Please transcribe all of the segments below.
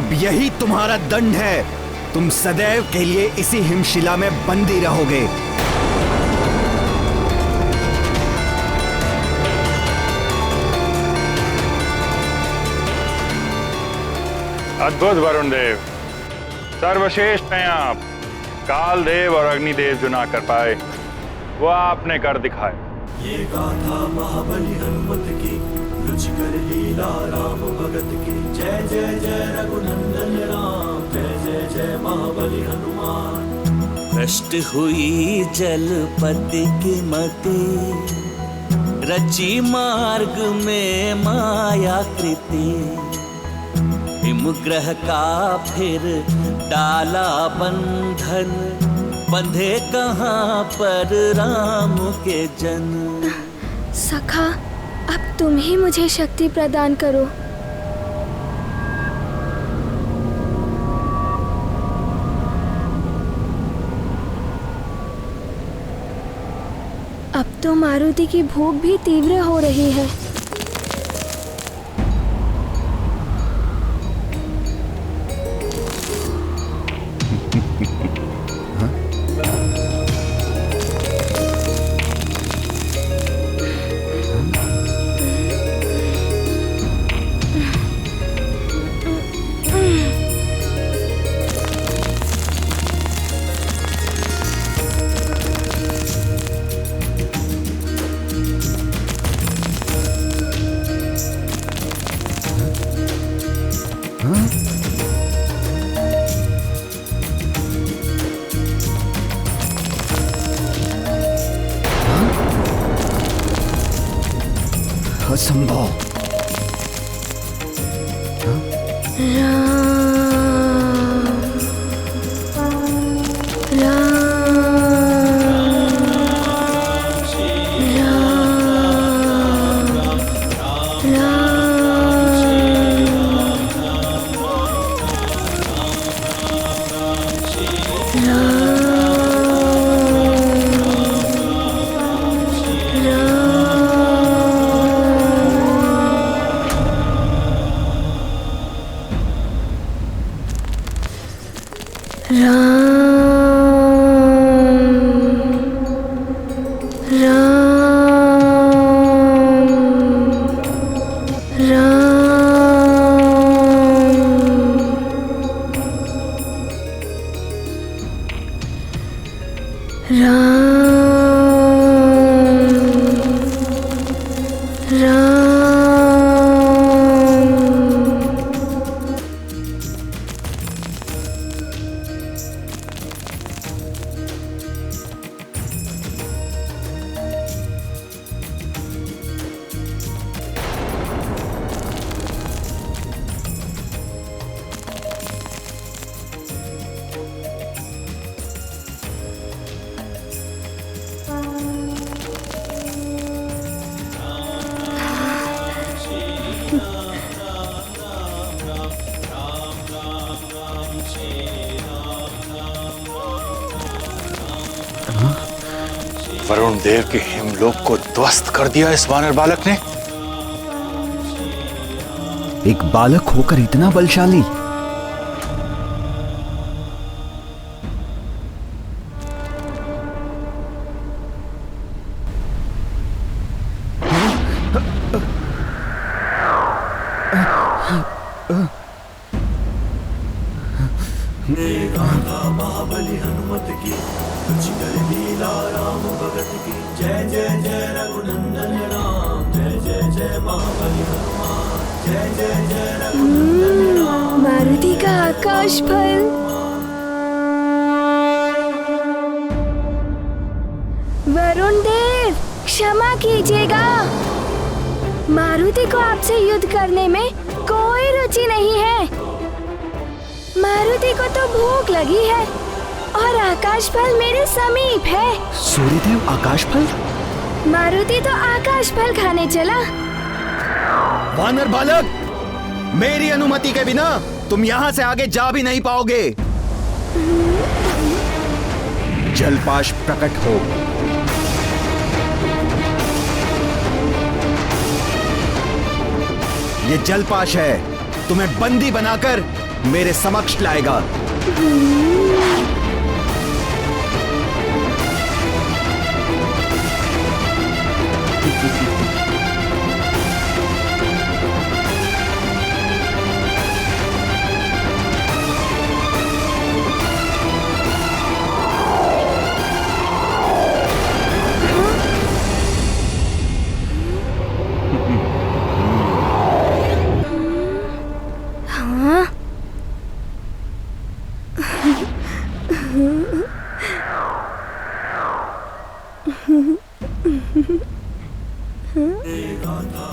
अब यही तुम्हारा दंड है। तुम सदैव के लिए इसी हिमशिला में बंदी रहोगे। अद्भुत वरुण देव, सर्वश्रेष्ठ हैं आप। काल देव और अग्निदेव जो ना कर पाए वो आपने कर दिखाए। ये गाथा महाबली हनुमत की, रुचिकर लीला राम भगत की। जय जय जय रघुनंदन राम, जय जय जय महाबली हनुमान। भ्रष्ट हुई जलपति की मति, रची मार्ग में माया कृति। हिमग्रह का फिर डाला बंधन, बंधे कहाँ पर राम के जन। सखा, अब तुम ही मुझे शक्ति प्रदान करो। अब तो मारुति की भूख भी तीव्र हो रही है। असंभव। वरुण देव के हिमलोक को ध्वस्त कर दिया इस वानर बालक ने। एक बालक होकर इतना बलशाली। महाबली हनुमत की, रुचिकर लीला राम भगत की। जय जय जय रघुनंदन राम, जय जय जय महाबली हनुमान। जय जय जय रघुनंदन राम। मारुति का आकाश फल। वरुण देव, क्षमा कीजिएगा। मारुति को आपसे युद्ध करने में कोई रुचि नहीं है। मारुति को तो भूख लगी है और आकाश फल मेरे समीप है। सूर्यदेव आकाश फल? मारुति तो आकाश फल खाने चला। वानर बालक, मेरी अनुमति के बिना तुम यहाँ से आगे जा भी नहीं पाओगे। जलपाश प्रकट हो। ये जलपाश है। तुम्हें बंदी बनाकर मेरे समक्ष लाएगा।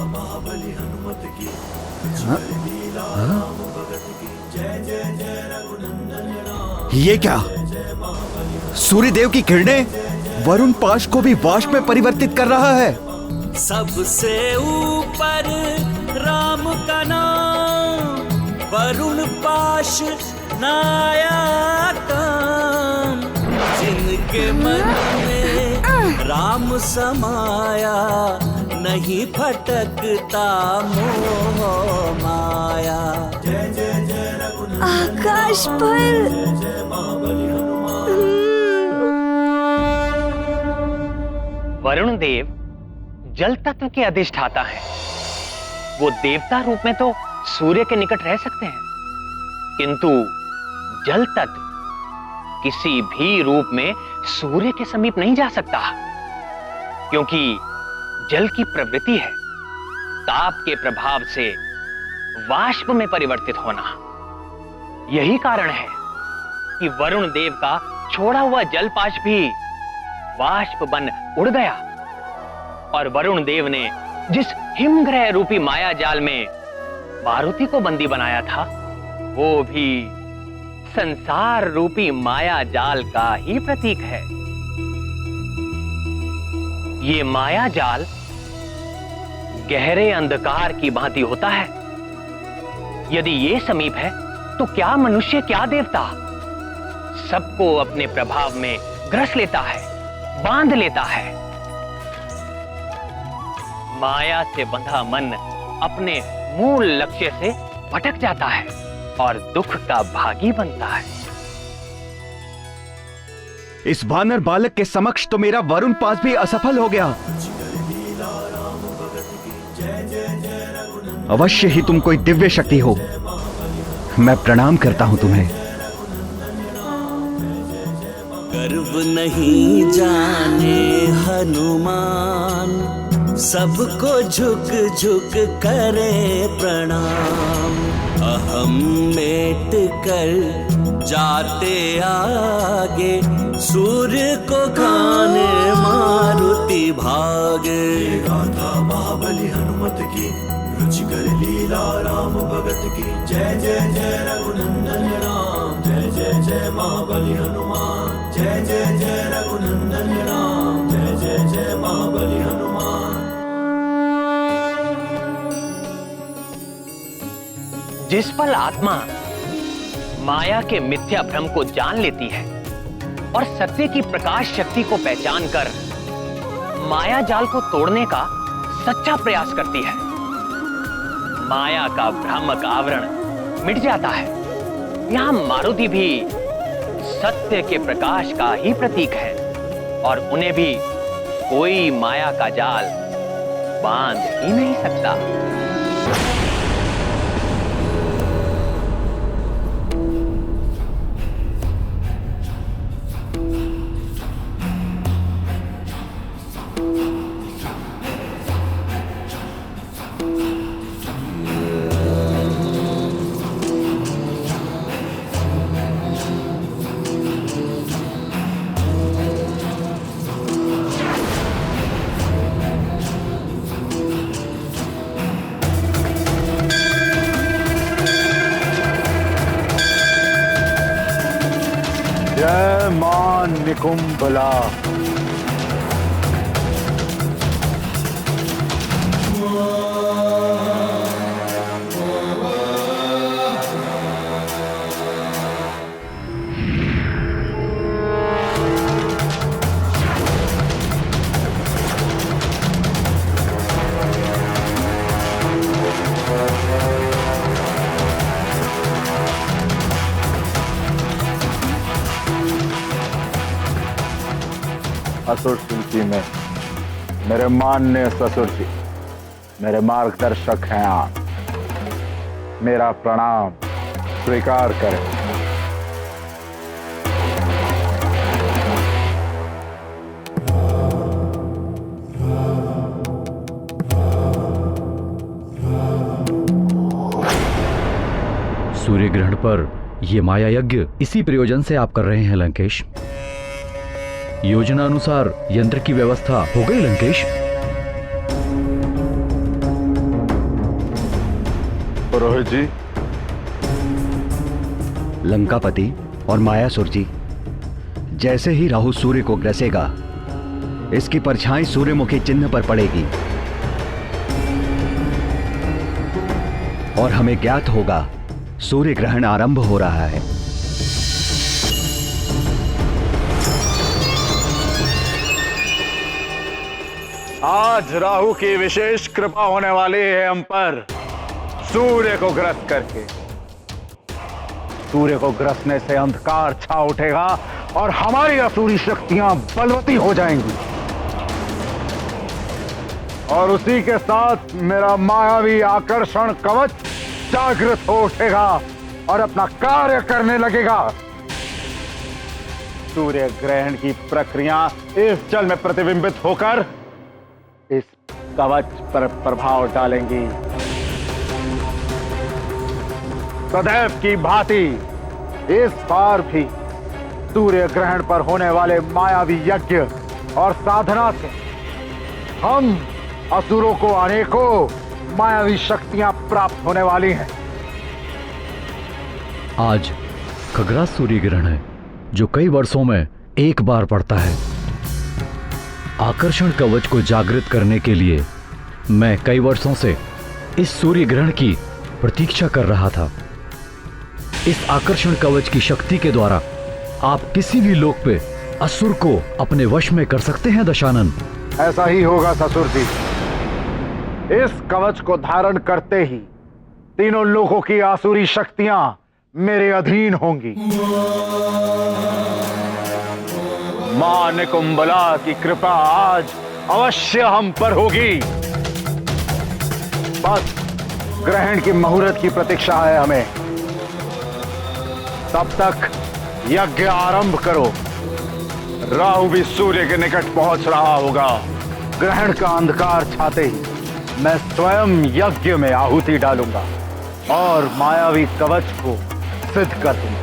महाबली हनुमत की लीला राम भगत की जय जय जय रघुनंदन राम। ये क्या? सूर्यदेव की किरणें वरुण पाश को भी वाष्प में परिवर्तित कर रहा है। सबसे ऊपर राम का नाम, वरुण पाश नाया काम। जिनके मन में राम समाया, नहीं भटकता मोह माया। जय जय जय रघुनंदन आकाश पर जय महाबली हनुमान। वरुण देव जल तत्व के अधिष्ठाता हैं। वो देवता रूप में तो सूर्य के निकट रह सकते हैं, किंतु जल तत्व किसी भी रूप में सूर्य के समीप नहीं जा सकता, क्योंकि जल की प्रवृत्ति है ताप के प्रभाव से वाष्प में परिवर्तित होना। यही कारण है कि वरुण देव का छोड़ा हुआ जलपाश भी वाष्प बन उड़ गया, और वरुण देव ने जिस हिमग्रह रूपी माया जाल में मारुति को बंदी बनाया था, वो भी संसार रूपी माया जाल का ही प्रतीक है। ये माया जाल गहरे अंधकार की भांति होता है। यदि ये समीप है तो क्या मनुष्य क्या देवता, सबको अपने प्रभाव में ग्रस लेता है, बांध लेता है। माया से बंधा मन अपने मूल लक्ष्य से भटक जाता है और दुख का भागी बनता है। इस वानर बालक के समक्ष तो मेरा वरुण पास भी असफल हो गया। अवश्य ही तुम कोई दिव्य शक्ति हो। मैं प्रणाम करता हूं तुम्हें। गर्व नहीं जाने हनुमान, सबको झुक झुक करे प्रणाम। अहम मेट कर जाते आगे, सूर्य को खाने मारुति भागे। गाथा महाबली हनुमत की रुचिकर लीला राम भगत की जय जय जय रघुनंदन राम। जय जय जय महाबली हनुमान। जय जय जय रघुनंदन राम। जय जय जय महाबली हनुमान। जिस पल आत्मा माया के मिथ्या भ्रम को जान लेती है और सत्य की प्रकाश शक्ति को पहचान कर माया जाल को तोड़ने का सच्चा प्रयास करती है, माया का भ्रामक आवरण मिट जाता है। यहां मारुति भी सत्य के प्रकाश का ही प्रतीक है, और उन्हें भी कोई माया का जाल बांध ही नहीं सकता। जय मां निकुंभला। असुर सूची में मेरे माननीय ससुर जी मेरे मार्गदर्शक हैं आप। मेरा प्रणाम स्वीकार करें। सूर्य ग्रहण पर यह माया यज्ञ इसी प्रयोजन से आप कर रहे हैं लंकेश। योजना अनुसार यंत्र की व्यवस्था हो गई लंकेश? पुरोहित जी, लंकापति और मायासुर जी, जैसे ही राहु सूर्य को ग्रसेगा इसकी परछाई सूर्यमुखी चिन्ह पर पड़ेगी और हमें ज्ञात होगा सूर्य ग्रहण आरंभ हो रहा है। आज राहु की विशेष कृपा होने वाली है हम पर सूर्य को ग्रस्त करके। सूर्य को ग्रसने से अंधकार छा उठेगा और हमारी असुरी शक्तियां बलवती हो जाएंगी और उसी के साथ मेरा मायावी आकर्षण कवच जागृत हो उठेगा और अपना कार्य करने लगेगा। सूर्य ग्रहण की प्रक्रिया इस जल में प्रतिबिंबित होकर इस कवच पर प्रभाव डालेंगी। सदैव की भांति इस बार भी सूर्य ग्रहण पर होने वाले मायावी यज्ञ और साधना से हम असुरों को अनेकों मायावी शक्तियां प्राप्त होने वाली हैं। आज खगरा सूर्य ग्रहण है जो कई वर्षों में एक बार पड़ता है। आकर्षण कवच को जागृत करने के लिए मैं कई वर्षों से इस सूर्य ग्रहण की प्रतीक्षा कर रहा था। इस आकर्षण कवच की शक्ति के द्वारा आप किसी भी लोक पे असुर को अपने वश में कर सकते हैं दशानन। ऐसा ही होगा ससुर जी। इस कवच को धारण करते ही तीनों लोगों की आसुरी शक्तियां मेरे अधीन होंगी। मां निकुंबला की कृपा आज अवश्य हम पर होगी। बस ग्रहण की मुहूर्त की प्रतीक्षा है हमें। तब तक यज्ञ आरंभ करो। राहु भी सूर्य के निकट पहुंच रहा होगा। ग्रहण का अंधकार छाते ही मैं स्वयं यज्ञ में आहुति डालूंगा और मायावी कवच को सिद्ध कर दूंगा।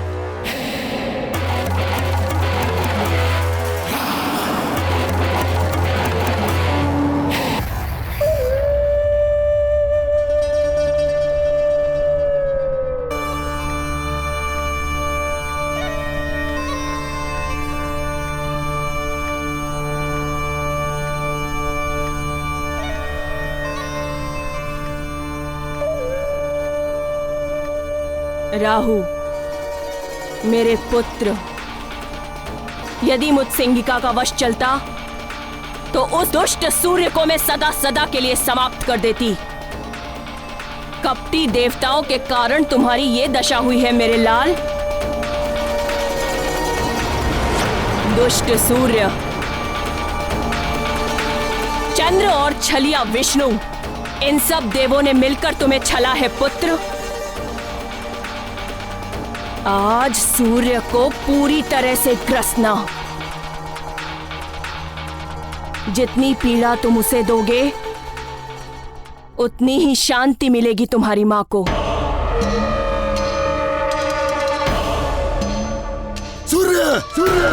राहु, मेरे पुत्र, यदि मुझ सिंहिका का वश चलता तो उस दुष्ट सूर्य को मैं सदा सदा के लिए समाप्त कर देती। कपटी देवताओं के कारण तुम्हारी ये दशा हुई है मेरे लाल। दुष्ट सूर्य, चंद्र और छलिया विष्णु, इन सब देवों ने मिलकर तुम्हें छला है पुत्र। आज सूर्य को पूरी तरह से ग्रसना। जितनी पीड़ा तुम उसे दोगे उतनी ही शांति मिलेगी तुम्हारी मां को। सूर्य, सूर्य,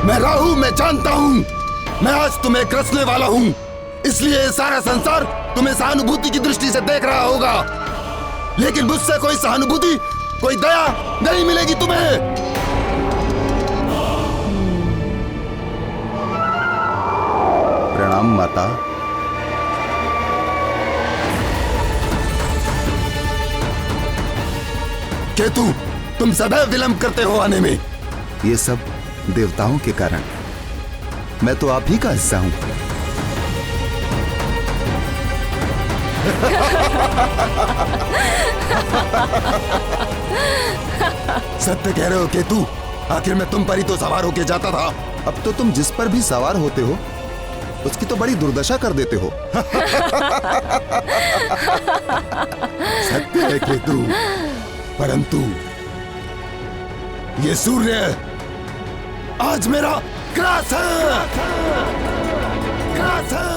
मैं राहु, मैं जानता हूं मैं आज तुम्हें ग्रसने वाला हूं। इसलिए सारा संसार तुम्हें सहानुभूति की दृष्टि से देख रहा होगा, लेकिन मुझसे कोई सहानुभूति, कोई दया नहीं मिलेगी तुम्हें। प्रणाम माता। केतु, तुम सदैव विलंब करते हो आने में। ये सब देवताओं के कारण। मैं तो आप ही का हिस्सा हूं। सत्य कह रहे हो केतु, आखिर मैं तुम पर ही तो सवार होके जाता था। अब तो तुम जिस पर भी सवार होते हो उसकी तो बड़ी दुर्दशा कर देते हो। सत्य है केतु, परंतु ये सूर्य आज मेरा ग्रास है। ग्रास है।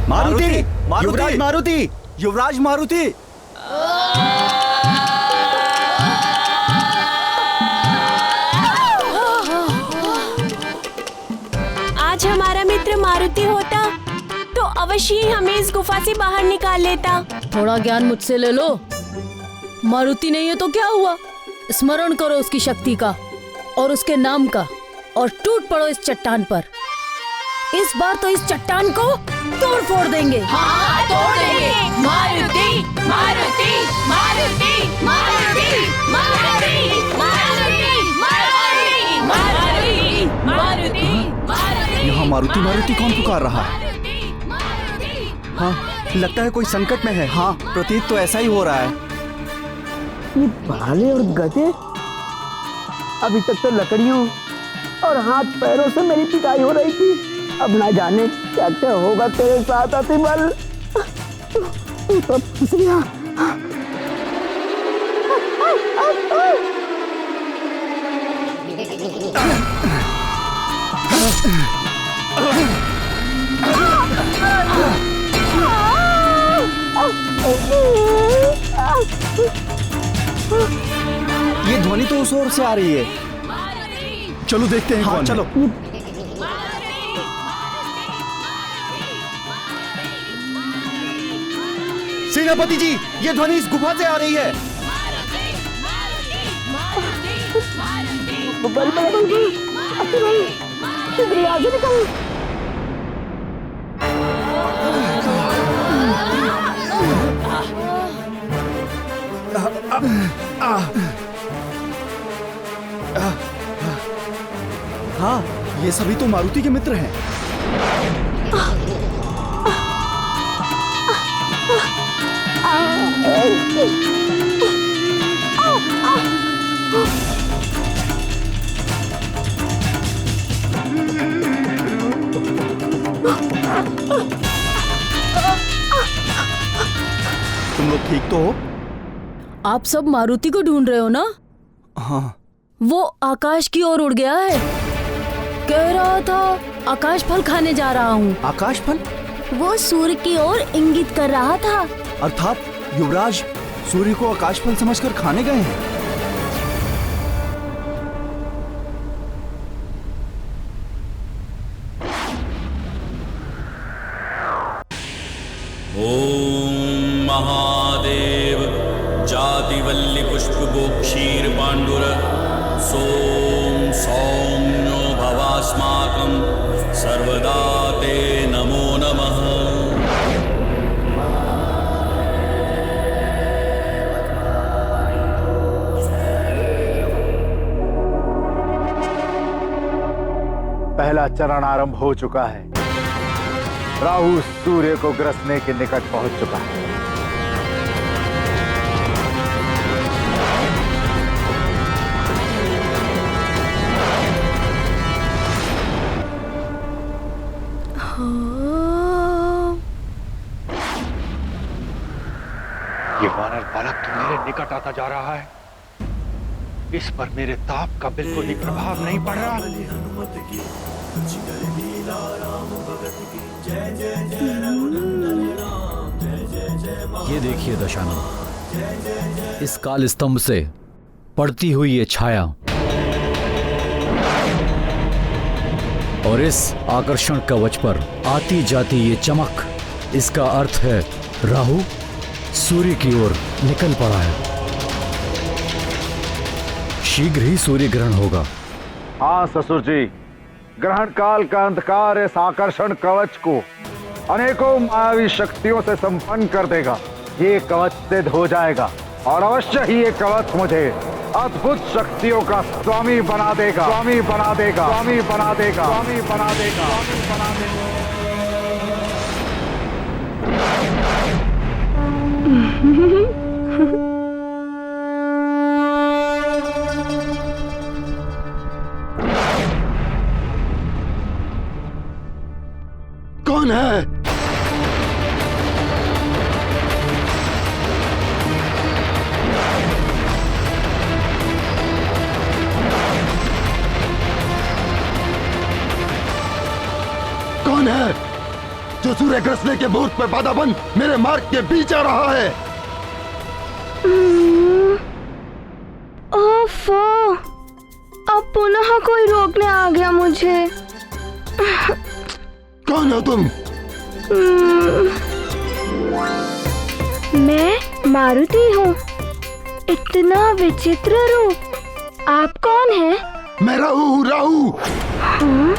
मारुति, युवराज मारुति, युवराज मारुति। आज हमारा मित्र मारुति होता तो अवश्य ही हमें इस गुफा से बाहर निकाल लेता। थोड़ा ज्ञान मुझसे ले लो। मारुति नहीं है तो क्या हुआ? स्मरण करो उसकी शक्ति का और उसके नाम का और टूट पड़ो इस चट्टान पर। इस बार तो इस चट्टान को तोड़ फोड़ देंगे। हाँ, तोड़ देंगे। मारुति, मारुति, मारुति, मारुति, मारुति, मारुति, मारुति, मारुति, मारुति, मारुति। यहाँ मारुति मारुति कौन पुकार रहा है? हाँ, लगता है कोई संकट में है। हाँ, प्रतीत तो ऐसा ही हो रहा है। ये भाले और गधे अभी तक तो लकड़ियों और हाथ पैरों से मेरी पिटाई हो रही थी। अब ना जाने क्या क्या होगा तेरे साथ अतिबल। तू तो फंस गया। ये ध्वनि तो उस ओर से आ रही है। चलो देखते हैं। हाँ, चलो। सेनापति जी, ये ध्वनि इस गुफा से आ रही है। हाँ, ये सभी तो मारुति के मित्र हैं। तुम लोग ठीक तो हो? आप सब मारुति को ढूंढ रहे हो ना? हाँ। वो आकाश की ओर उड़ गया है। कह रहा था आकाश फल खाने जा रहा हूँ। आकाश फल? वो सूर्य की ओर इंगित कर रहा था। अर्थात युवराज सूर्य को आकाश फल समझकर खाने गए हैं। ओम महादेव जातिवल्ली पुष्पगो क्षीर पांडुर सोम सौम्यो भवास्माकं सर्वदा ते नमो नमः। पहला चरण आरंभ हो चुका है। राहु सूर्य को ग्रसने के निकट पहुंच चुका है। ये वानर बालक तो मेरे निकट आता जा रहा है। इस पर मेरे ताप का बिल्कुल भी प्रभाव नहीं पड़ रहा। ये देखिए दशानन, इस काल स्तंभ से पड़ती हुई ये छाया और इस आकर्षण कवच पर आती जाती ये चमक, इसका अर्थ है राहु सूर्य की ओर निकल पड़ा है। शीघ्र ही सूर्य ग्रहण होगा। हाँ ससुर जी, ग्रहण काल का अंधकार इस आकर्षण कवच को अनेकों मायावी शक्तियों से संपन्न कर देगा। ये कवच सिद्ध हो जाएगा और अवश्य ही ये कवच मुझे अद्भुत शक्तियों का स्वामी बना देगा, स्वामी बना देगा, स्वामी बना देगा, स्वामी बना देगा, स्वामी बना देगा। कौन है? कौन है जो सूर्य ग्रसने के मुहूर्त पर बाधा बन मेरे मार्ग के बीच आ रहा है? ओफो, अब पुनः कोई रोकने आ गया मुझे। कौन हो तुम? मैं मारुति हूँ। इतना विचित्र रूप। आप कौन हैं? मैं राहु हूँ, राहु। हाँ?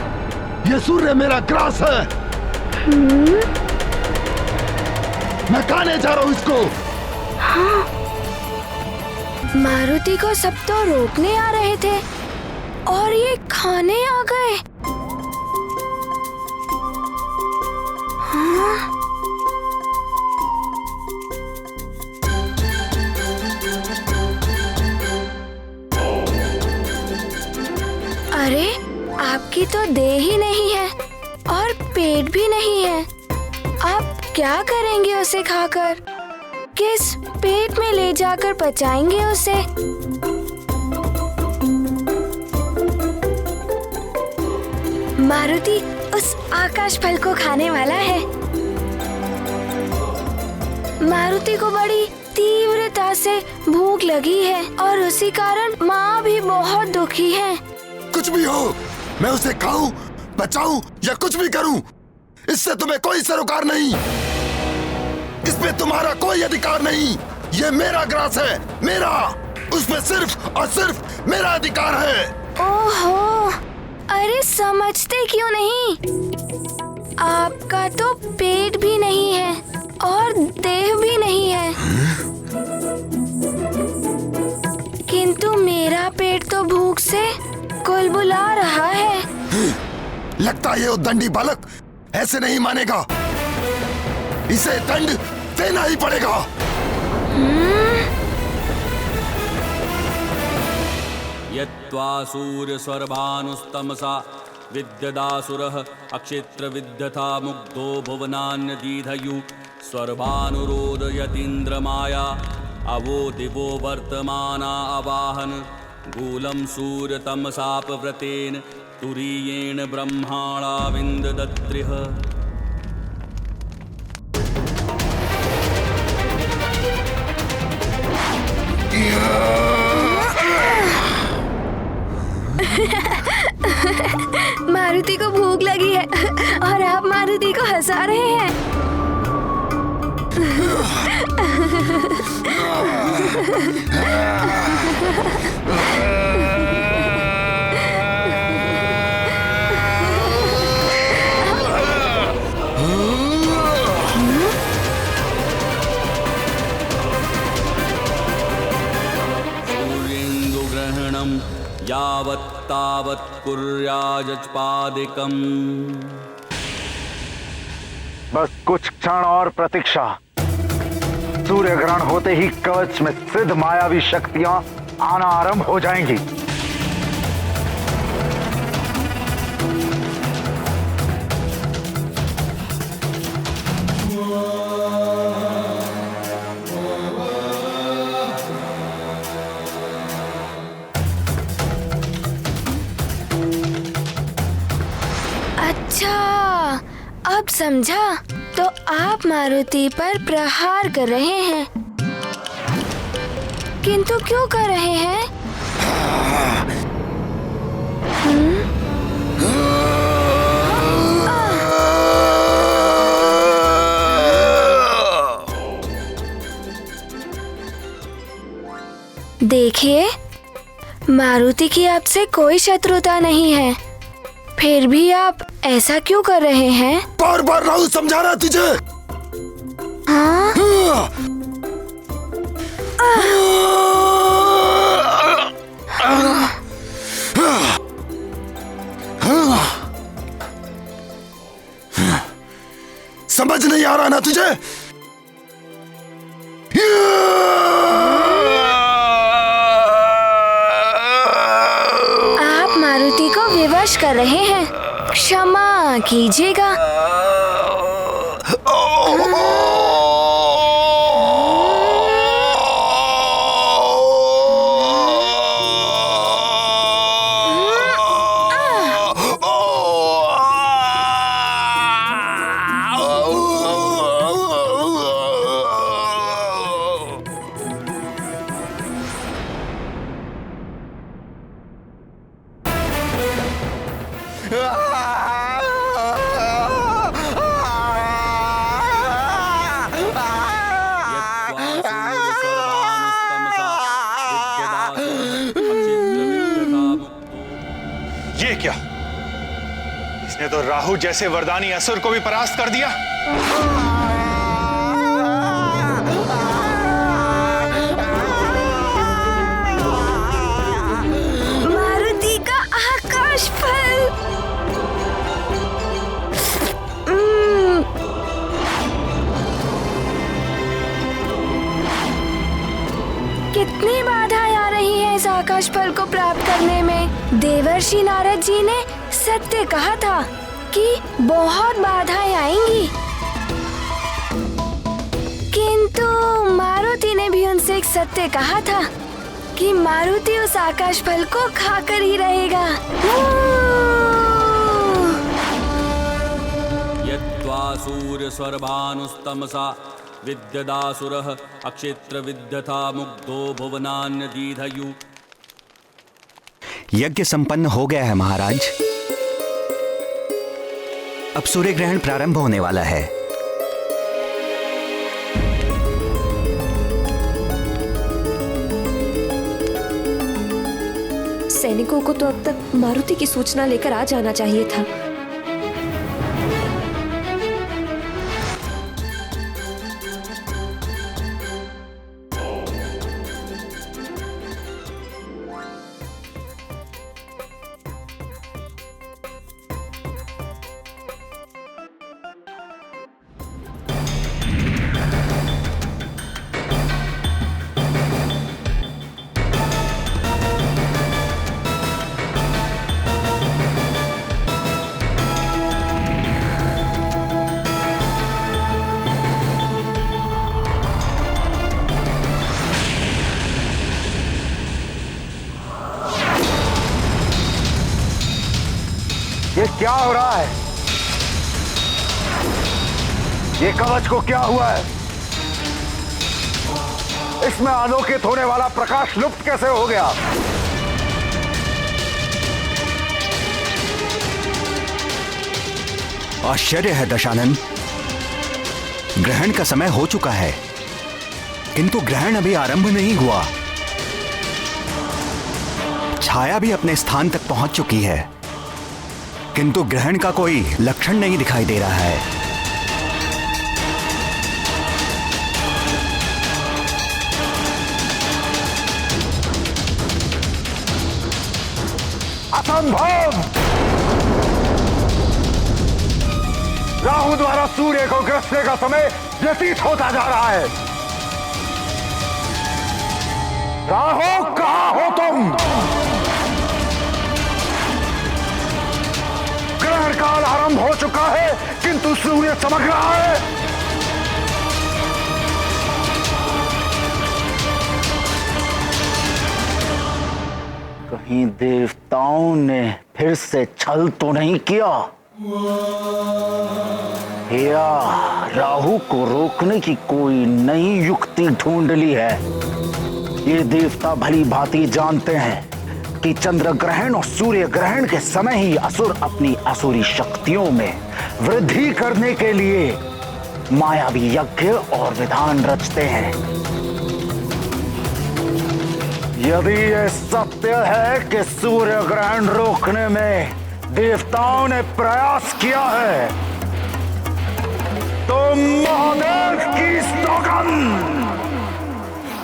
ये सूर्य मेरा ग्रास है। मैं खाने जा रहा हूँ इसको। हाँ? मारुति को सब तो रोकने आ रहे थे और ये खाने आ गए। हाँ? अरे, आपकी तो देह ही नहीं है और पेट भी नहीं है। आप क्या करेंगे उसे खाकर? किस पेट में ले जाकर पचाएंगे उसे? मारुति उस आकाश फल को खाने वाला है। मारुति को बड़ी तीव्रता से भूख लगी है और उसी कारण माँ भी बहुत दुखी है। कुछ भी हो, मैं उसे खाऊं, बचाऊं या कुछ भी करूं, इससे तुम्हें कोई सरोकार नहीं। इसमें तुम्हारा कोई अधिकार नहीं। ये मेरा ग्रास है, मेरा। उसमें सिर्फ और सिर्फ मेरा अधिकार है। ओहो, अरे समझते क्यों नहीं? आपका तो पेट भी नहीं है और देह भी नहीं है। किंतु मेरा पेट तो भूख से कुलबुला रहा है। लगता है ये उद्दंडी बालक ऐसे नहीं मानेगा। इसे दंड देना ही पड़ेगा। यत्वा सूर्य सर्वानुस्तमसा विद्यदासुरः अक्षित्र विद्यथा मुग्धो भुवनान्यदीधयु सर्वानुरोदयतीन्द्रमाया अवो दिवो वर्तमाना अवाहन गूलं सूर्यतमसापव्रतेन तुरीयेण ब्रह्माणा विन्ददत्रिः। मारुति को भूख लगी है और आप मारुति को हंसा रहे हैं। सूर्येन्दुग्रहणं यावत् तावत् कुर्याजपादिकम्। बस कुछ क्षण और प्रतीक्षा। सूर्य ग्रहण होते ही कवच में सिद्ध मायावी शक्तियां आना आरंभ हो जाएंगी। अच्छा, अब समझा। तो आप मारुति पर प्रहार कर रहे हैं, किंतु क्यों कर रहे हैं? देखिए, मारुति की आपसे कोई शत्रुता नहीं है, फिर भी आप ऐसा क्यों कर रहे हैं? बार बार राहु समझा रहा तुझे। हाँ? समझ नहीं आ रहा ना तुझे? आप मारुति को विवश कर रहे हैं, क्षमा कीजिएगा। ये क्या? इसने तो राहु जैसे वरदानी असुर को भी परास्त कर दिया। मारुति का आकाश फल। कितनी बाधाएं आ रही हैं इस आकाश फल को प्राप्त करने में। देवर्षि नारद जी ने सत्य कहा था कि बहुत बाधाएं आएंगी, किंतु मारुति ने भी उनसे एक सत्य कहा था कि मारुति उस आकाश फल को खाकर ही रहेगा। यद्वा सूर्य स्वर्भानुस्तमसा विद्यदासुरः अक्षेत्र विद्यथा मुग्धो भुवनान्य दीधयु। यज्ञ संपन्न हो गया है महाराज। अब सूर्य ग्रहण प्रारंभ होने वाला है। सैनिकों को तो अब तक मारुति की सूचना लेकर आ जाना चाहिए था। ये क्या हो रहा है? ये कवच को क्या हुआ है? इसमें आलोकित होने वाला प्रकाश लुप्त कैसे हो गया? आश्चर्य है दशानन। ग्रहण का समय हो चुका है, किंतु ग्रहण अभी आरंभ नहीं हुआ। छाया भी अपने स्थान तक पहुंच चुकी है, किंतु ग्रहण का कोई लक्षण नहीं दिखाई दे रहा है। असंभव! राहु द्वारा सूर्य को ग्रसने का समय व्यतीत होता जा रहा है। राहु, कहां हो तुम? ग्रहण काल आरंभ हो चुका है, किंतु सूर्य चमक रहा है। कहीं देवताओं ने फिर से छल तो नहीं किया, या राहु को रोकने की कोई नई युक्ति ढूंढ ली है। ये देवता भली भांति जानते हैं कि चंद्र ग्रहण और सूर्य ग्रहण के समय ही असुर अपनी असुरी शक्तियों में वृद्धि करने के लिए मायावी यज्ञ और विधान रचते हैं। यदि यह सत्य है कि सूर्य ग्रहण रोकने में देवताओं ने प्रयास किया है तो महादेव की सौगंध,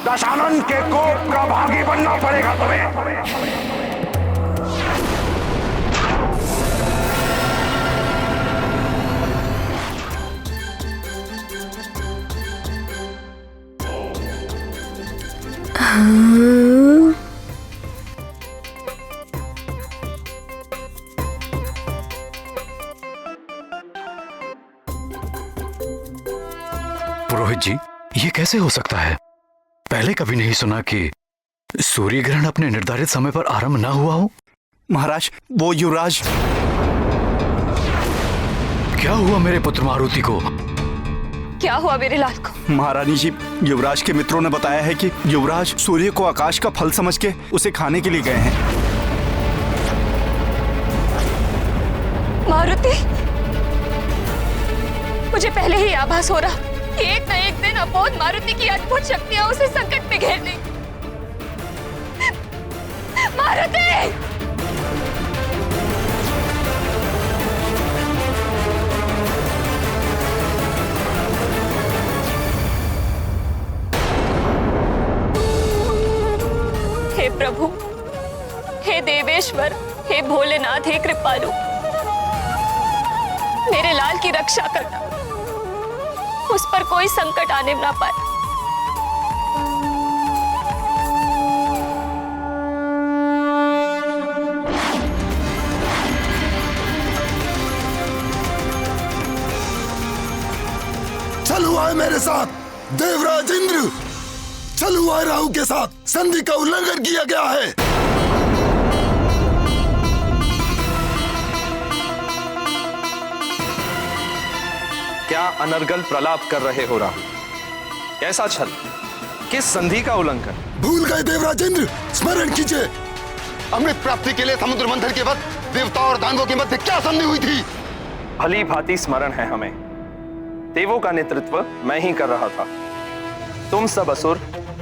दशानन के कोप का भागी बनना पड़ेगा तुम्हें। पुरोहित जी, ये कैसे हो सकता है? पहले कभी नहीं सुना कि सूर्य ग्रहण अपने निर्धारित समय पर आरंभ ना हुआ हो। महाराज, वो युवराज। क्या हुआ मेरे पुत्र मारुति को? क्या हुआ मेरे लाल को? महारानी जी, युवराज के मित्रों ने बताया है कि युवराज सूर्य को आकाश का फल समझ के उसे खाने के लिए गए हैं। मारुति, मुझे पहले ही आभास हो रहा कि एक न एक दिन अबोध मारुति की अद्भुत शक्तियां उसे संकट में घेर लेंगी। मारुति! हे प्रभु, हे देवेश्वर, हे भोलेनाथ, हे कृपालु, मेरे लाल की रक्षा करना, उस पर कोई संकट आने ना पाए। चल हुआ है मेरे साथ देवराज इंद्र, चल हुआ है राहु के साथ, संधि का उल्लंघन किया गया है। क्या अनर्गल प्रलाप कर रहे हो राहु? कैसा छल? किस संधि का उल्लंघन? भूल गए देवराज इंद्र, स्मरण कीजिए। अमृत प्राप्ति के लिए समुद्र मंथन के वक्त देवताओं और दानवों के मध्य क्या संधि हुई थी? भली भांति स्मरण है हमें। देवों का नेतृत्व मैं ही कर रहा था। तुम सब असुर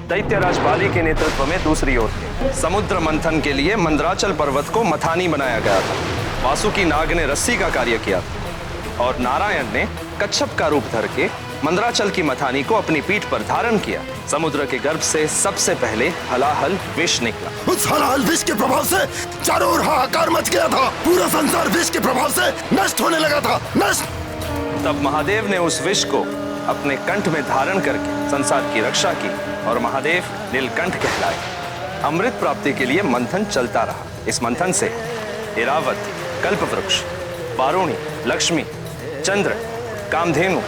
दैत्यराज बाली के नेतृत्व में दूसरी ओर थे। समुद्र मंथन के लिए मंदराचल पर्वत को मथानी बनाया गया था। वासुकी नाग ने रस्सी का कार्य किया था और नारायण ने कच्छप का रूप धर के मंदराचल की मथानी को अपनी पीठ पर धारण किया। समुद्र के गर्भ से सबसे पहले हलाहल विष निकला। उस हलाहल विष के प्रभाव से चारों ओर हाहाकार मच गया था। पूरा संसार विष के प्रभाव से नष्ट होने लगा था। नष्ट। तब महादेव ने उस विष को अपने कंठ में धारण करके संसार की रक्षा की और महादेव नीलकंठ कहलाए। अमृत प्राप्ति के लिए मंथन चलता रहा। इस मंथन से ऐरावत, कल्पवृक्ष, वारुणी, लक्ष्मी, चंद्र, कामधेनु,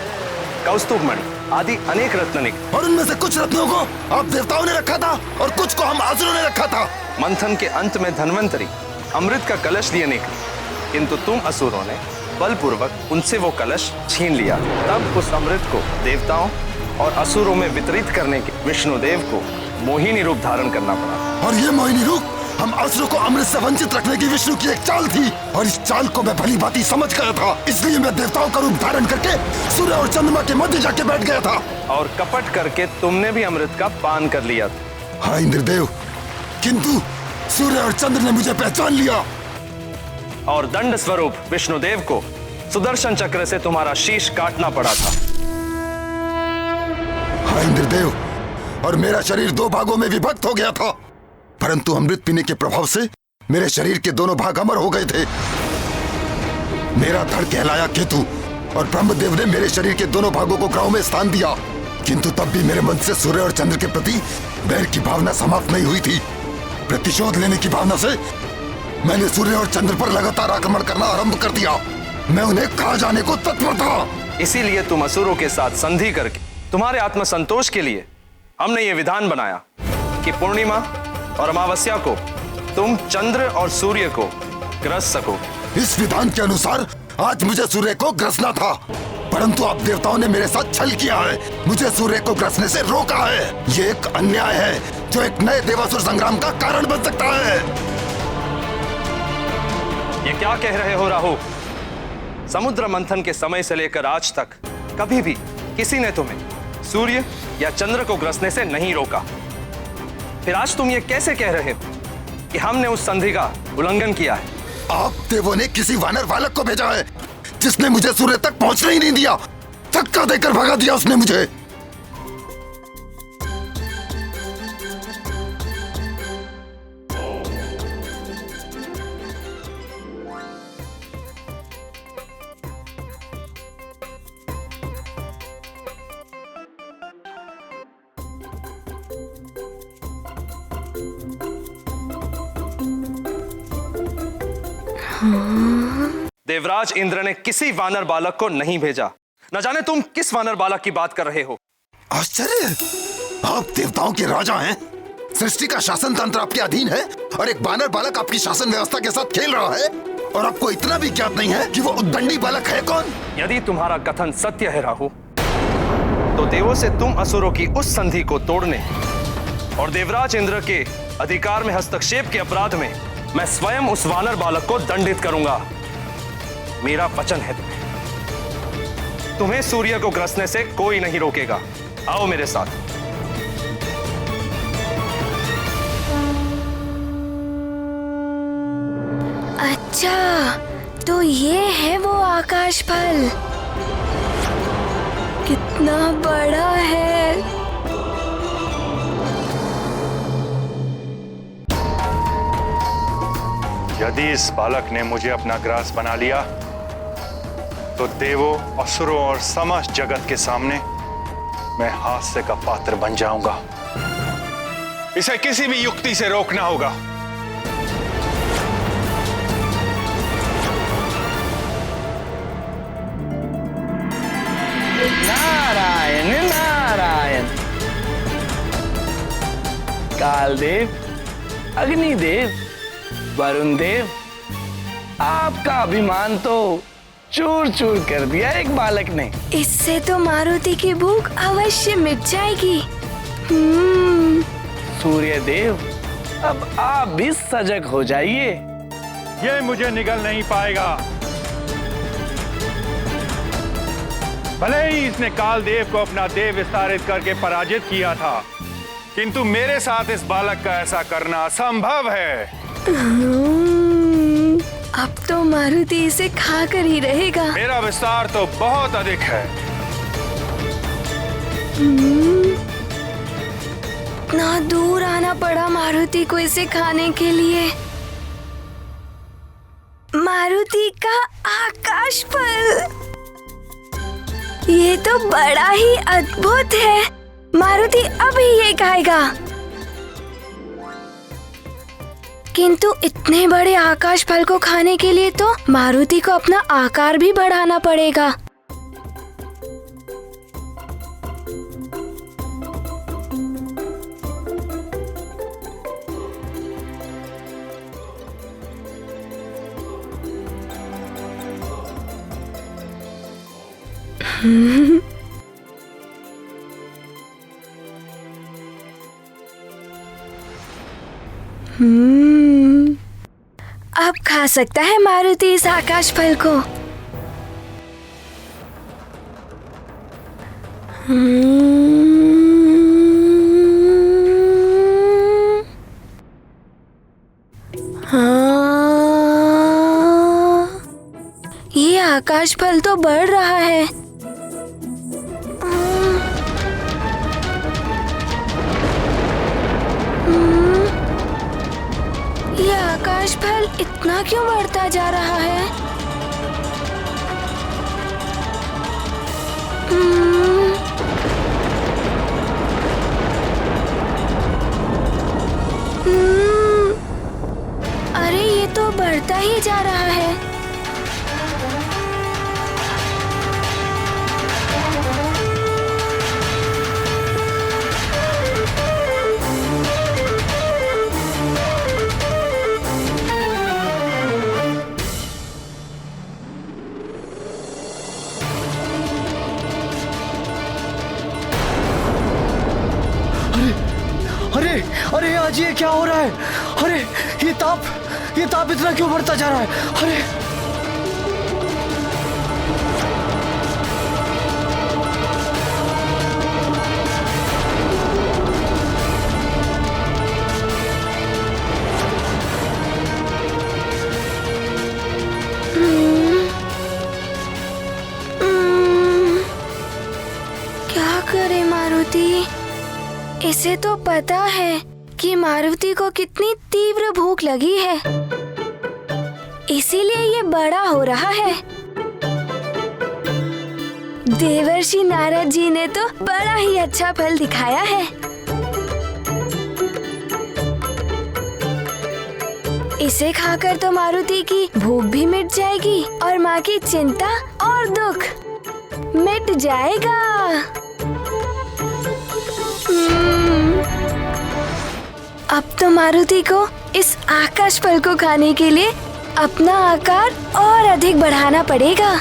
कौस्तुभमणि आदि अनेक रत्न निकले। और उनमें से कुछ रत्नों को आप देवताओं ने रखा था और कुछ को हम असुरों ने रखा था। मंथन के अंत में धन्वंतरी अमृत का कलश लिए निकले, किंतु तुम असुरों ने बलपूर्वक उनसे वो कलश छीन लिया। तब उस अमृत को देवताओं और असुरों में वितरित करने के विष्णुदेव को मोहिनी रूप धारण करना पड़ा। और ये मोहिनी रूप हम असुरों को अमृत से वंचित रखने की विष्णु की एक चाल थी और इस चाल को मैं भली भांति समझ गया था। इसलिए मैं देवताओं का रूप धारण करके सूर्य और चंद्रमा के मध्य जाके बैठ गया था। और कपट करके तुमने भी अमृत का पान कर लिया था। हाँ इंद्रदेव, किंतु सूर्य और चंद्र ने मुझे पहचान लिया और दंड स्वरूप विष्णुदेव को सुदर्शन चक्र से तुम्हारा शीश काटना पड़ा था। हाँ इंद्रदेव, और मेरा शरीर दो भागों में विभक्त हो गया था, परंतु अमृत पीने के प्रभाव से मेरे शरीर के दोनों भाग अमर हो गए थे। मेरा धड़ कहलाया केतु और ब्रह्मदेव ने मेरे शरीर के दोनों भागों को ग्रहों में स्थान दिया, किंतु तब भी मेरे मन से सूर्य और चंद्र के प्रति बैर की भावना समाप्त नहीं हुई थी। प्रतिशोध लेने की भावना से मैंने सूर्य और चंद्र पर लगातार आक्रमण करना आरंभ कर दिया। मैं उन्हें खा जाने को तत्पर था। इसीलिए तुम असुरों के साथ संधि करके तुम्हारे आत्मसंतोष के लिए हमने ये विधान बनाया कि पूर्णिमा और अमावस्या को तुम चंद्र और सूर्य को ग्रस सको। इस विधान के अनुसार आज मुझे सूर्य को ग्रसना था, परंतु अब देवताओं ने मेरे साथ छल किया है, मुझे सूर्य को ग्रसने से रोका है। ये एक अन्याय है जो एक नए देवासुर संग्राम का कारण बन सकता है। ये क्या कह रहे हो राहु? समुद्र मंथन के समय से लेकर आज तक कभी भी किसी ने तुम्हें सूर्य या चंद्र को ग्रसने से नहीं रोका। फिर आज तुम ये कैसे कह रहे हो कि हमने उस संधि का उल्लंघन किया है? आप देवों ने किसी वानर बालक को भेजा है जिसने मुझे सूर्य तक पहुंचने ही नहीं दिया। धक्का देकर भगा दिया उसने मुझे। देवराज इंद्र ने किसी वानर बालक को नहीं भेजा। न जाने तुम किस वानर बालक की बात कर रहे हो। आश्चर्य! आप देवताओं के राजा हैं। सृष्टि का शासन तंत्र आपके अधीन है और एक वानर बालक आपकी शासन व्यवस्था के साथ खेल रहा है और आपको इतना भी ज्ञात नहीं है कि वो उद्दंडी बालक है कौन। यदि तुम्हारा कथन सत्य है राहु, तो देवों से तुम असुरों की उस संधि को तोड़ने और देवराज इंद्र के अधिकार में हस्तक्षेप के अपराध में मैं स्वयं उस वानर बालक को दंडित करूंगा। मेरा वचन है तुम्हें सूर्य को ग्रसने से कोई नहीं रोकेगा। आओ मेरे साथ। अच्छा, तो ये है वो आकाश फल। कितना बड़ा है। यदि इस बालक ने मुझे अपना ग्रास बना लिया तो देवों, असुरों और समस्त जगत के सामने मैं हास्य का पात्र बन जाऊंगा। इसे किसी भी युक्ति से रोकना होगा। नारायण नारायण। कालदेव, अग्निदेव, वरुण देव, आपका अभिमान तो चूर चूर कर दिया एक बालक ने। इससे तो मारुति की भूख अवश्य मिट जाएगी। सूर्य देव, अब आप भी सजग हो जाइए। ये मुझे निगल नहीं पाएगा। भले ही इसने काल देव को अपना देव विस्तारित करके पराजित किया था, किंतु मेरे साथ इस बालक का ऐसा करना असंभव है। अब तो मारुति इसे खाकर ही रहेगा। मेरा विस्तार तो बहुत अधिक है। इतना दूर आना पड़ा मारुति को इसे खाने के लिए। मारुति का आकाश फल, ये तो बड़ा ही अद्भुत है। मारुति अभी ये खाएगा। किंतु इतने बड़े आकाश फल को खाने के लिए तो मारुति को अपना आकार भी बढ़ाना पड़ेगा। अब खा सकता है मारुति इस आकाश फल को। ये आकाश फल तो बढ़ रहा है। ये आकाश फल इतना क्यों बढ़ता जा रहा है? अरे ये तो बढ़ता ही जा रहा है। अरे आज ये क्या हो रहा है? अरे ये ताप इतना क्यों बढ़ता जा रहा है? अरे इसे तो पता है कि मारुति को कितनी तीव्र भूख लगी है, इसीलिए ये बड़ा हो रहा है। देवर्षि नारद जी ने तो बड़ा ही अच्छा फल दिखाया है। इसे खाकर तो मारुति की भूख भी मिट जाएगी और माँ की चिंता और दुख मिट जाएगा। अब तो मारुति को इस आकाश फल को खाने के लिए अपना आकार और अधिक बढ़ाना पड़ेगा।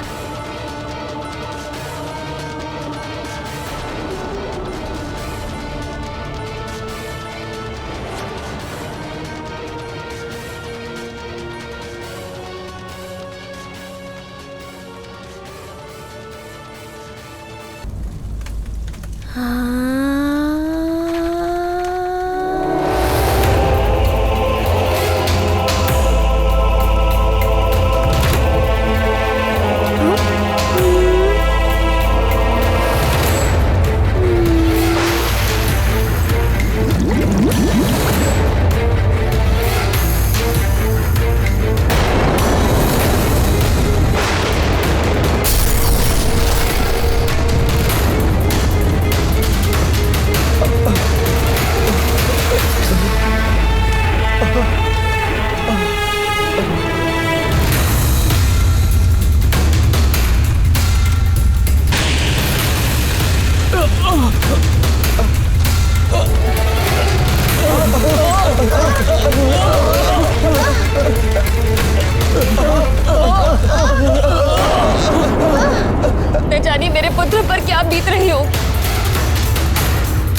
न जाने मेरे पुत्र पर क्या बीत रही हो।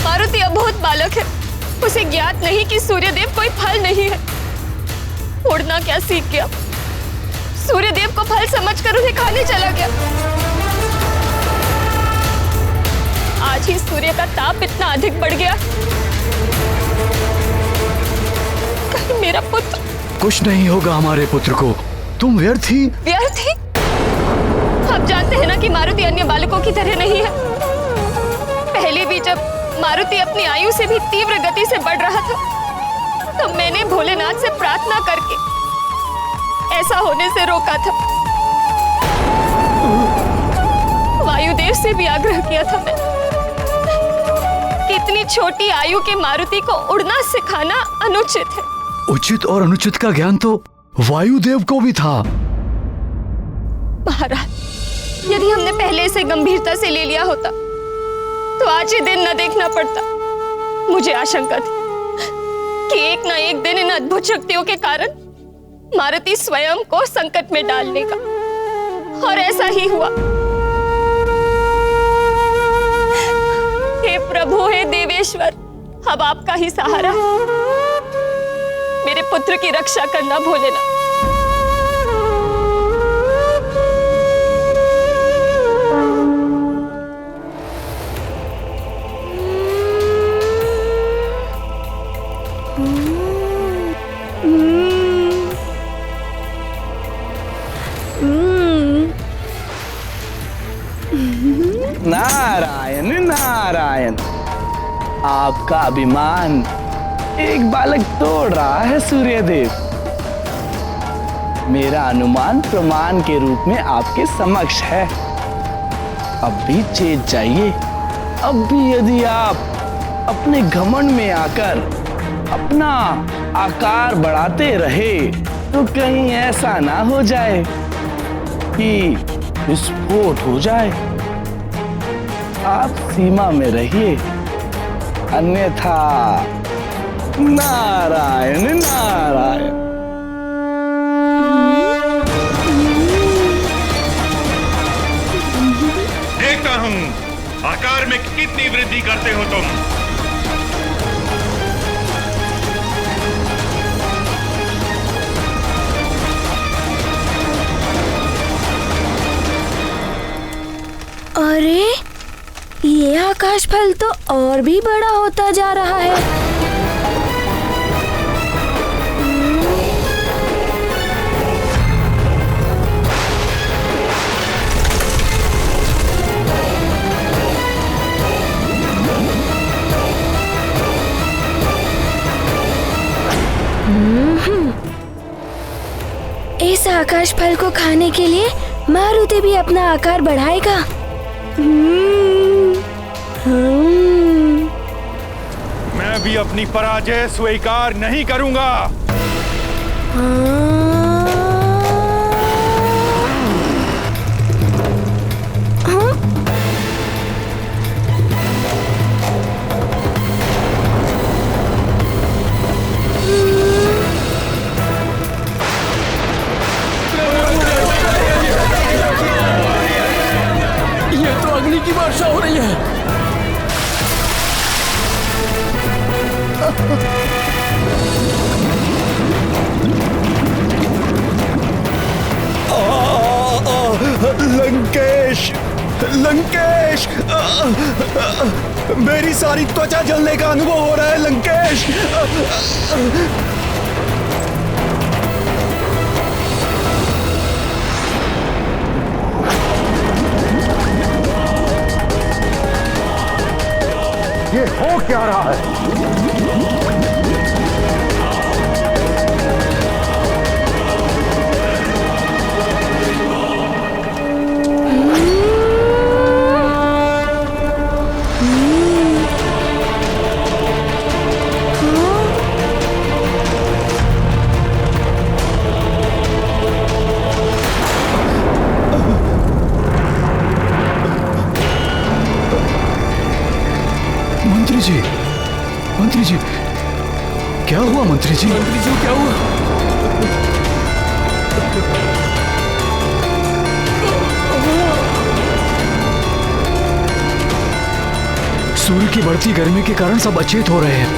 मारुति अब बहुत बालक है, उसे ज्ञात नहीं कि सूर्यदेव कोई फल नहीं है। उड़ना क्या सीख गया, सूर्यदेव को फल समझकर उन्हें खाने चला गया। आज ही सूर्य का ताप इतना अधिक बढ़ गया, कहीं मेरा पुत्र। कुछ नहीं होगा हमारे पुत्र को, तुम व्यर्थ ही। व्यर्थ ही? आप जानते हैं ना कि मारुति अन्य बालकों की तरह नहीं है। पहले भी जब मारुति अपनी आयु से भी तीव्र गति से बढ़ रहा था, तब मैंने भोलेनाथ से प्रार्थना करके ऐसा होने से रोका था। वायुदेव से भी आग्रह किया था मैं कि इतनी छोटी आयु के मारुति को उड़ना सिखाना अनुचित है। उचित और अनुचित का ज्ञान तो वायुदेव को भी था। महाराज, यदि हमने पहले इसे गंभीरता से ले लिया होता तो आज ये दिन न देखना पड़ता। मुझे आशंका थी कि एक न एक दिन इन अद्भुत शक्तियों के कारण मारुति स्वयं को संकट में डाल लेगा, और ऐसा ही हुआ। हे प्रभु, हे देवेश्वर, अब आपका ही सहारा है। मेरे पुत्र की रक्षा करना भोलेनाथ। नारायण नारायण, आपका अभिमान एक बालक तोड़ रहा है सूर्यदेव। मेरा अनुमान प्रमाण के रूप में आपके समक्ष है। अब भी चेत जाइए। अब भी यदि आप अपने घमंड में आकर अपना आकार बढ़ाते रहे तो कहीं ऐसा ना हो जाए कि विस्फोट हो जाए। आप सीमा में रहिए, अन्यथा नारायण नारायण। देखता हूं आकार में कितनी वृद्धि करते हो तुम। अरे, ये आकाश फल तो और भी बड़ा होता जा रहा है। आकाश फल को खाने के लिए मारुति भी अपना आकार बढ़ाएगा। मैं भी अपनी पराजय स्वीकार नहीं करूंगा। ये तो अग्नि की वर्षा हो रही है। लंकेश, लंकेश, मेरी सारी त्वचा जलने का अनुभव हो रहा है लंकेश। ये हो क्या रहा है? मंत्री जी, क्या हुआ मंत्री जी? मंत्री जी क्या हुआ? सूर्य की बढ़ती गर्मी के कारण सब अचेत हो रहे हैं।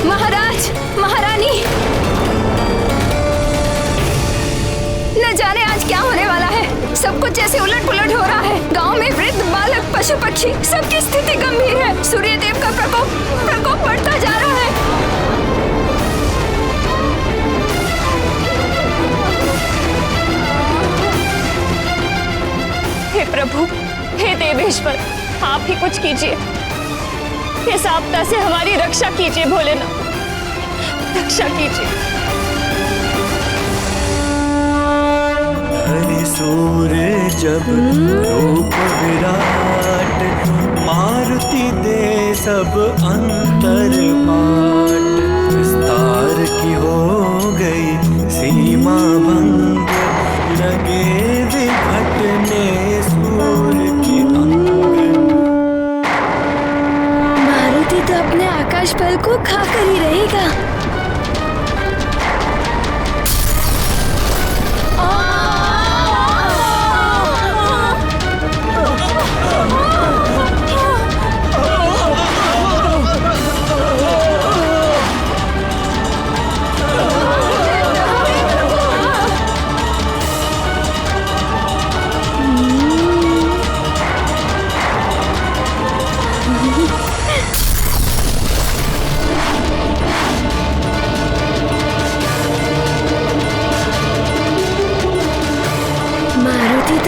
महाराज, महारानी, न जाने आज क्या होने वाला है। सब कुछ जैसे उलट पुलट हो रहा है। गांव में वृद्ध, बालक, पशु पक्षी सबकी स्थिति गंभीर है। सूर्य देव का प्रकोप बढ़ता जा रहा है। हे प्रभु, हे देवेश्वर, आप ही कुछ कीजिए। इस आपदा से हमारी रक्षा कीजिए भोलेनाथ, रक्षा कीजिए। सूर्य जब रूप विराट, मारुति दे सब अंतर पाट। विस्तार की हो गई सीमा भंग, लगे विघटने सूर्य के अंग। मारुति तो अपने आकाश फल को खाकर ही रहेगा।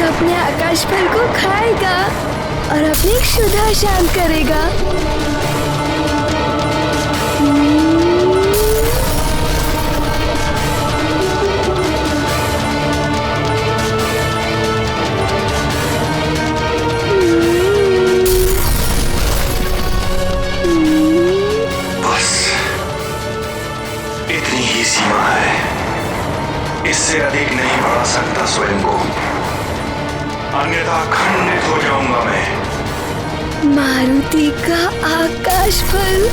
अपने आकाश फल को खाएगा और अपनी क्षुधा शांत करेगा। बस इतनी ही सीमा है, इससे अधिक नहीं बढ़ा सकता स्वयं को, अन्यथा खंडित हो जाऊंगा मैं। मारुति का आकाश फल।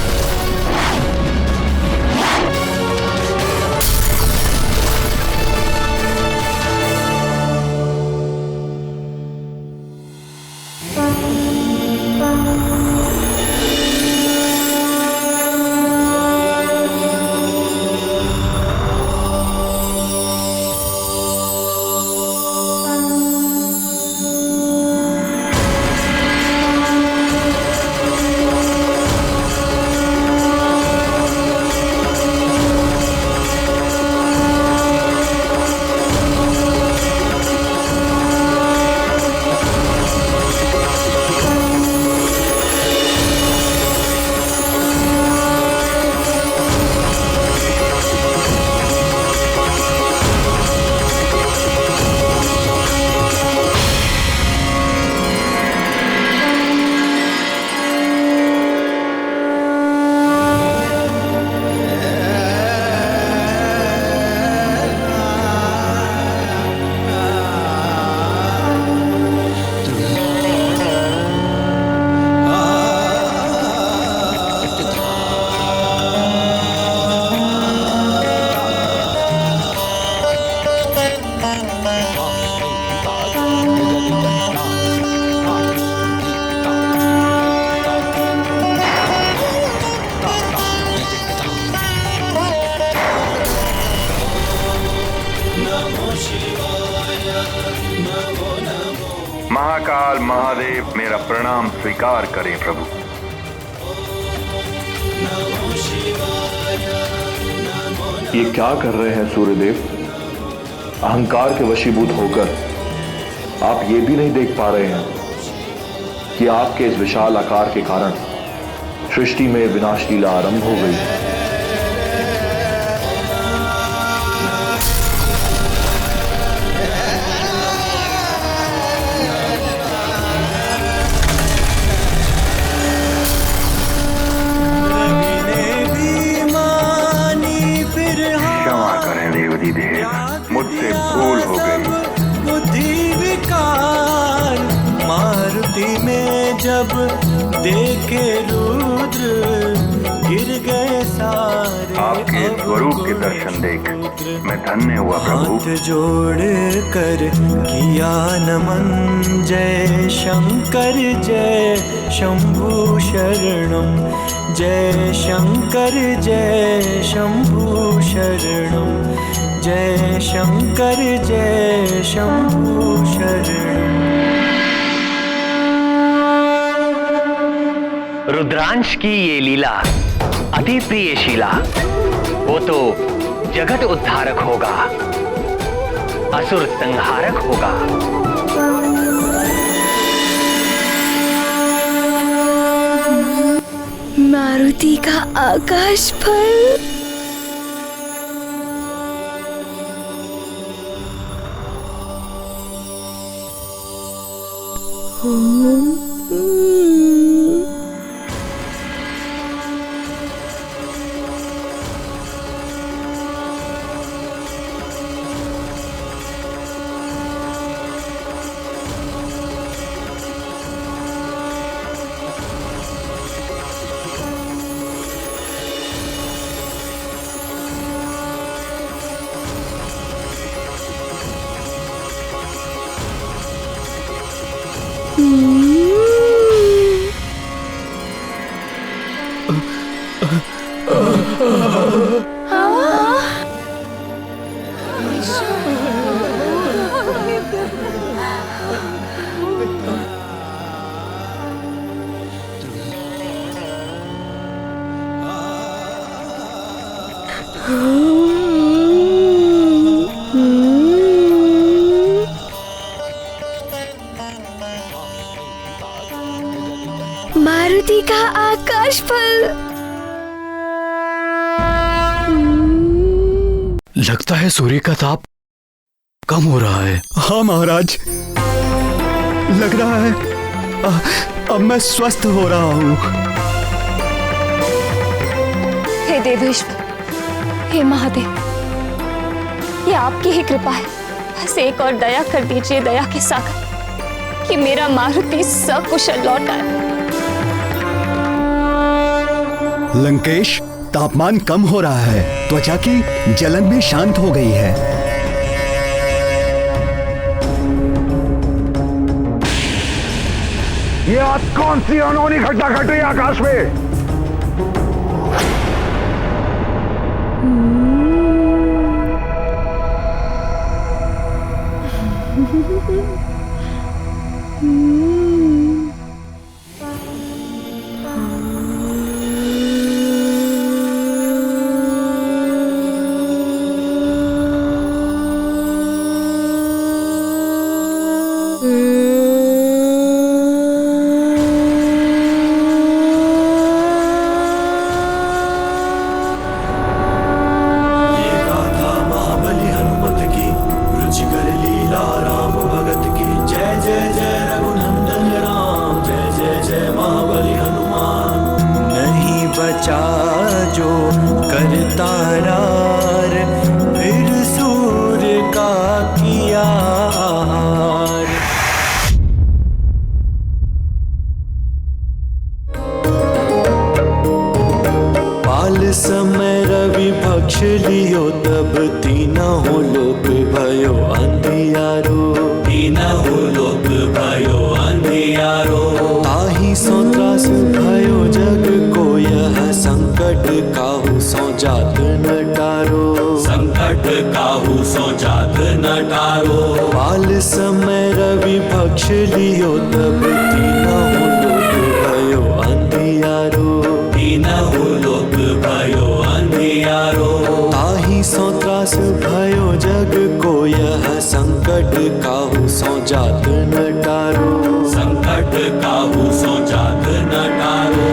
महाकाल महादेव मेरा प्रणाम स्वीकार करें प्रभु। ये क्या कर रहे हैं सूर्यदेव? अहंकार के वशीभूत होकर आप ये भी नहीं देख पा रहे हैं कि आपके इस विशाल आकार के कारण सृष्टि में विनाश लीला आरंभ हो गई है। क्षमा करें देवती देव, मुझसे भूल हो गई। बुद्धि विकार मारुति में जब देखे रुद्र गिर गए सारे। आपके स्वरूप के दर्शन देख मैं धन्य हुआ प्रभु। हाथ जोड़ कर किया नमन, जय शंकर जय शंभु शरणम, जय शंकर जय शंभु शरणम, जय शंकर जय शंभु शरणम। रुद्रांश की ये लीला अति प्रिय शीला, वो तो जगत उद्धारक होगा, असुर संहारक होगा। मारुति का आकाश फल। मारुति का आकाश फल। लगता है सूर्य का ताप कम हो रहा है। हाँ महाराज, लग रहा है अब मैं स्वस्थ हो रहा हूँ। हे देवेश्वर, हे महादेव, ये आपकी ही कृपा है। बस एक और दया कर दीजिए दया के सागर, कि मेरा मारुति सकुशल लौट आए। लंकेश, तापमान कम हो रहा है, त्वचा की जलन भी शांत हो गई है। ये आज कौन सी अनहोनी घटना घट रही है आकाश में? जो करता रार, फिर सूर्य का किया आहार। पाल समय रवि भक्ष लियो, तब तीनों लोक भयो अंधियारो, तीनों लोक भयो अंधियारो। ताहि सो त्रास भयो जग को, यह संकट काहू सो जात न टारो, संकट काहू सो जात न टारो। बाल समय रवि भक्ष लियो तब तीनहु लोक भयो अंधियारो तीनहु लोक भयो अंधियारो ताहि सो त्रास भयो जग को यह संकट काहू सो जात न टारो संकट काहू सो जात न टारो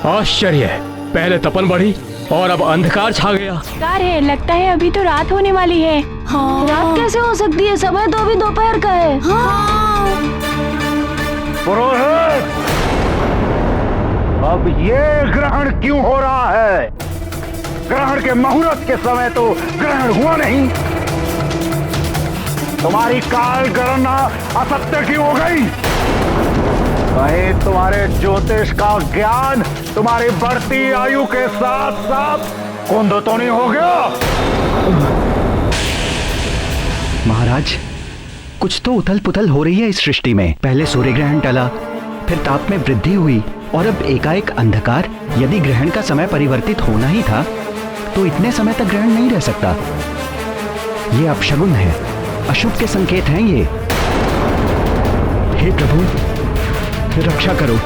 आश्चर्य, पहले तपन बढ़ी और अब अंधकार छा गया। कार है, लगता है अभी तो रात होने वाली है। हाँ। रात कैसे हो सकती है? समय तो अभी दोपहर का है। हाँ। पुरोहित, अब ये ग्रहण क्यों हो रहा है? ग्रहण के मुहूर्त के समय तो ग्रहण हुआ नहीं। तुम्हारी काल गणना असत्य क्यों हो गई? कहीं तुम्हारे ज्योतिष का ज्ञान तुम्हारी बढ़ती आयु के साथ साथ कुंद तो नहीं हो गया? महाराज, कुछ तो उथल पुथल हो रही है इस सृष्टि में। पहले सूर्य ग्रहण टला, फिर ताप में वृद्धि हुई और अब एकाएक अंधकार। यदि ग्रहण का समय परिवर्तित होना ही था तो इतने समय तक ग्रहण नहीं रह सकता। ये अपशगुन है, अशुभ के संकेत हैं ये। हे प्रभु, रक्षा करो।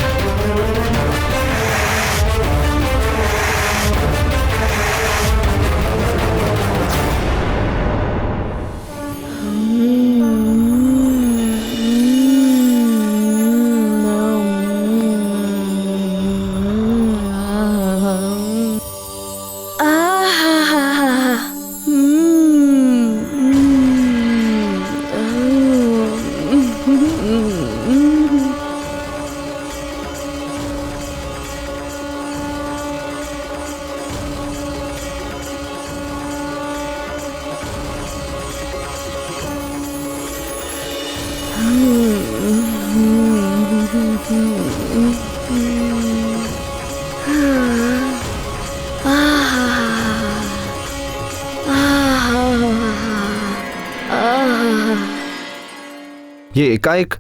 ये एकाएक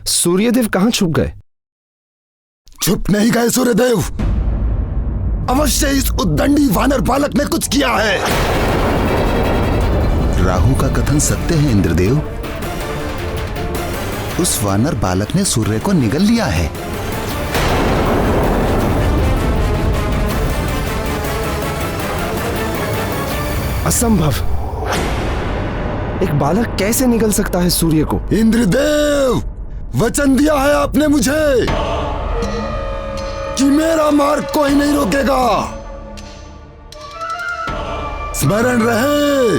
सूर्यदेव कहां छुप गए? छुप नहीं गए सूर्यदेव, अवश्य इस उद्दंडी वानर बालक ने कुछ किया है। राहु का कथन सत्य है इंद्रदेव। उस वानर बालक ने सूर्य को निगल लिया है। असंभव। एक बालक कैसे निगल सकता है सूर्य को? इंद्रदेव, वचन दिया है आपने मुझे कि मेरा मार्ग कोई नहीं रोकेगा। स्मरण रहे,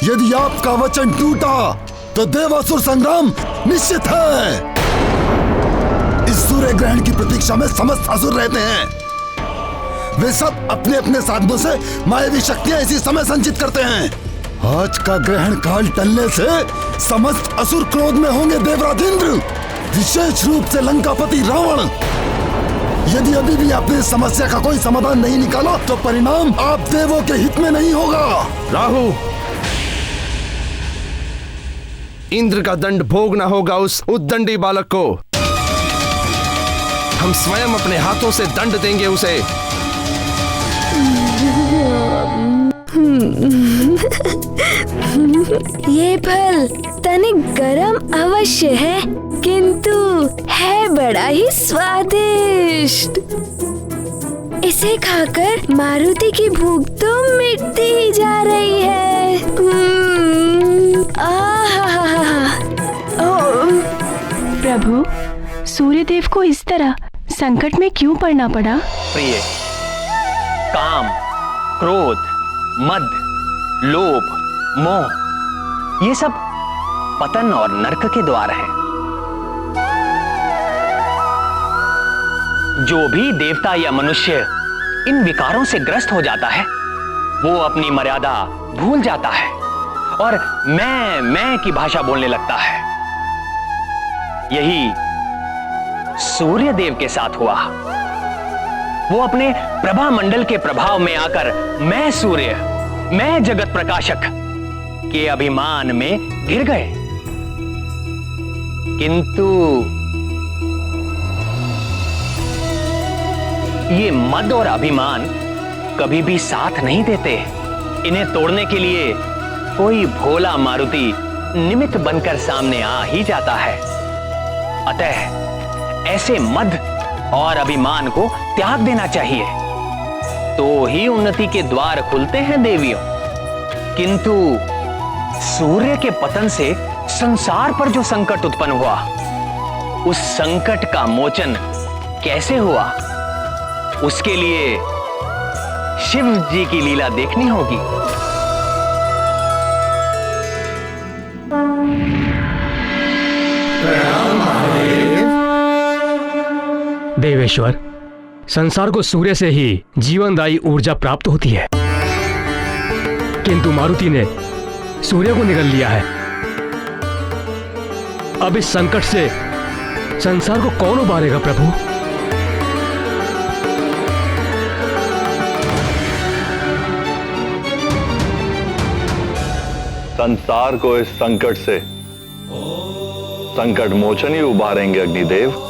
यदि आपका वचन टूटा तो देवासुर संग्राम निश्चित है। इस सूर्य ग्रहण की प्रतीक्षा में समस्त असुर रहते हैं। वे सब अपने अपने साधनों से मायावी शक्तियां इसी समय संचित करते हैं। आज का ग्रहण काल टलने से समस्त असुर क्रोध में होंगे। देवराज इंद्र, विशेष रूप से लंकापति रावण, यदि अभी भी आपने इस समस्या का कोई समाधान नहीं निकाला तो परिणाम आप देवों के हित में नहीं होगा। राहु, इंद्र का दंड भोगना होगा उस उद्दंडी बालक को। हम स्वयं अपने हाथों से दंड देंगे उसे। ये फल तनिक गरम अवश्य है, किंतु है बड़ा ही स्वादिष्ट। इसे खाकर मारुति की भूख तो मिटती ही जा रही है। आहा, प्रभु, सूर्यदेव को इस तरह संकट में क्यों पड़ना पड़ा? प्रिय, काम, क्रोध, मद, लोभ, मोह, ये सब पतन और नरक के द्वार हैं। जो भी देवता या मनुष्य इन विकारों से ग्रस्त हो जाता है, वो अपनी मर्यादा भूल जाता है और मैं की भाषा बोलने लगता है। यही सूर्य देव के साथ हुआ। वो अपने प्रभा मंडल के प्रभाव में आकर मैं सूर्य, मैं जगत प्रकाशक के अभिमान में घिर गए। किंतु ये मद और अभिमान कभी भी साथ नहीं देते। इन्हें तोड़ने के लिए कोई भोला मारुति निमित्त बनकर सामने आ ही जाता है। अतः ऐसे मद और अभिमान को त्याग देना चाहिए, तो ही उन्नति के द्वार खुलते हैं देवियों। किंतु सूर्य के पतन से संसार पर जो संकट उत्पन्न हुआ, उस संकट का मोचन कैसे हुआ, उसके लिए शिव जी की लीला देखनी होगी। देवेश्वर, संसार को सूर्य से ही जीवनदायी ऊर्जा प्राप्त होती है, किंतु मारुति ने सूर्य को निगल लिया है। अब इस संकट से संसार को कौन उबारेगा प्रभु? संसार को इस संकट से संकट मोचन ही उबारेंगे अग्निदेव।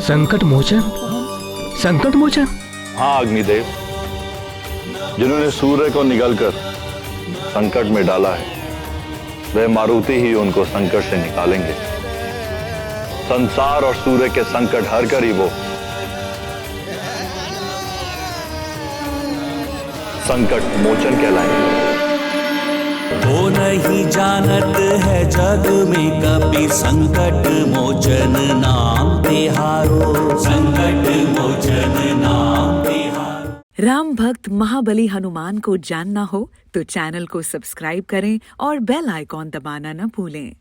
संकट मोचन? संकट मोचन? हाँ अग्निदेव, जिन्होंने सूर्य को निगलकर संकट में डाला है, वह मारुति ही उनको संकट से निकालेंगे। संसार और सूर्य के संकट हर कर ही वो संकट मोचन कहलाएंगे। वो नहीं जानत है जग में कभी संकट मोचन नाम तिहारो, संकट मोचन नाम तिहारो। राम भक्त महाबली हनुमान को जानना हो तो चैनल को सब्सक्राइब करें और बेल आइकॉन दबाना न भूलें।